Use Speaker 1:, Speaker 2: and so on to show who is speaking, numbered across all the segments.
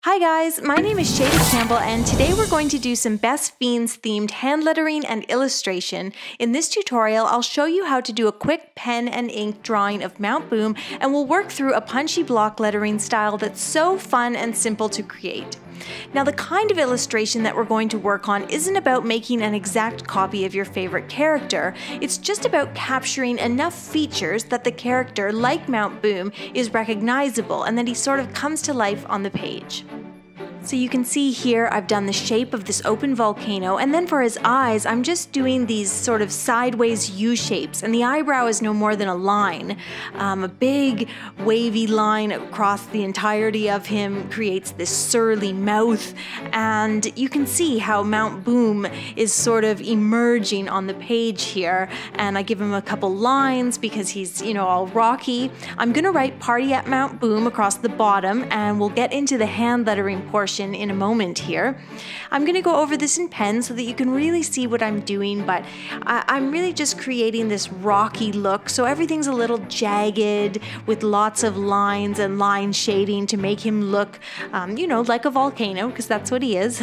Speaker 1: Hi guys, my name is Shada Campbell and today we're going to do some Best Fiends themed hand lettering and illustration. In this tutorial, I'll show you how to do a quick pen and ink drawing of Mount Boom, and we'll work through a punchy block lettering style that's so fun and simple to create. Now, the kind of illustration that we're going to work on isn't about making an exact copy of your favorite character. It's just about capturing enough features that the character, like Mount Boom, is recognizable and that he sort of comes to life on the page. So you can see here I've done the shape of this open volcano, and then for his eyes I'm just doing these sort of sideways U shapes, and the eyebrow is no more than a line. A big wavy line across the entirety of him creates this surly mouth, and you can see how Mount Boom is sort of emerging on the page here, and I give him a couple lines because he's, all rocky. I'm gonna write Party at Mount Boom across the bottom, and we'll get into the hand lettering portion in a moment here. I'm going to go over this in pen so that you can really see what I'm doing, but I'm really just creating this rocky look, so everything's a little jagged with lots of lines and line shading to make him look, like a volcano, because that's what he is.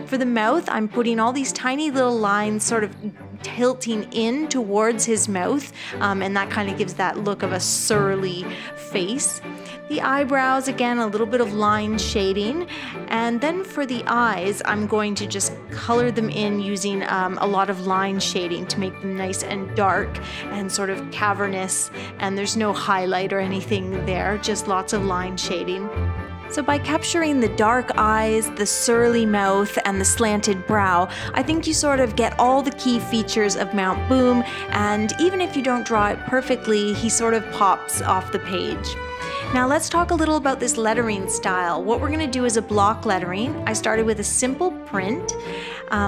Speaker 1: For the mouth, I'm putting all these tiny little lines sort of tilting in towards his mouth, and that kind of gives that look of a surly face. The eyebrows, again, a little bit of line shading, and then for the eyes, I'm going to just color them in using a lot of line shading to make them nice and dark and sort of cavernous, and there's no highlight or anything there, just lots of line shading. So by capturing the dark eyes, the surly mouth, and the slanted brow, I think you sort of get all the key features of Mount Boom, and even if you don't draw it perfectly, he sort of pops off the page. Now let's talk a little about this lettering style. What we're going to do is a block lettering. I started with a simple print,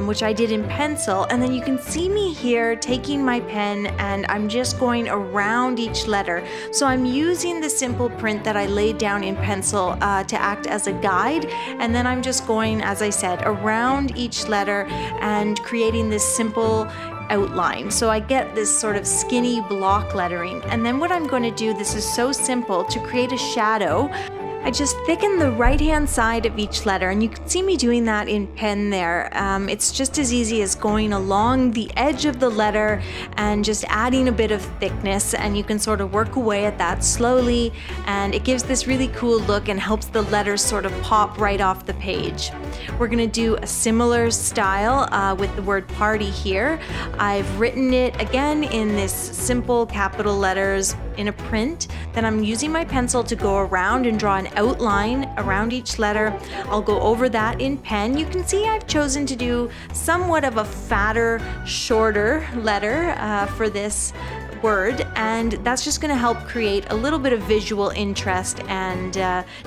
Speaker 1: which I did in pencil, and then you can see me here taking my pen and I'm just going around each letter. So I'm using the simple print that I laid down in pencil to act as a guide, and then I'm just going, as I said, around each letter and creating this simple outline. So I get this sort of skinny block lettering, and then what I'm going to do, this is so simple, to create a shadow, I just thicken the right-hand side of each letter, and you can see me doing that in pen there. It's just as easy as going along the edge of the letter and just adding a bit of thickness, and you can sort of work away at that slowly, and it gives this really cool look and helps the letters sort of pop right off the page. We're going to do a similar style with the word party here. I've written it again in this simple capital letters in a print. Then I'm using my pencil to go around and draw an outline around each letter. I'll go over that in pen. You can see I've chosen to do somewhat of a fatter, shorter letter for this word, and that's just going to help create a little bit of visual interest and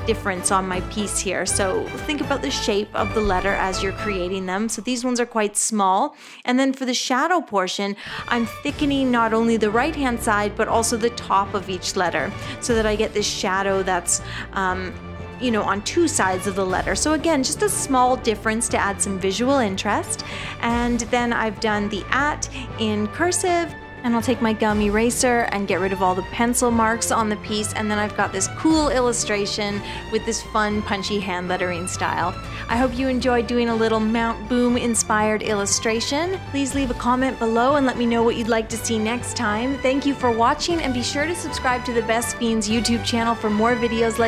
Speaker 1: difference on my piece here. So think about the shape of the letter as you're creating them. So these ones are quite small, and then for the shadow portion, I'm thickening not only the right hand side but also the top of each letter so that I get this shadow that's on two sides of the letter. So again, just a small difference to add some visual interest. And then I've done the @ in cursive, and I'll take my gum eraser and get rid of all the pencil marks on the piece, and then I've got this cool illustration with this fun punchy hand lettering style. I hope you enjoyed doing a little Mount Boom inspired illustration. Please leave a comment below and let me know what you'd like to see next time. Thank you for watching, and be sure to subscribe to the Best Fiends YouTube channel for more videos like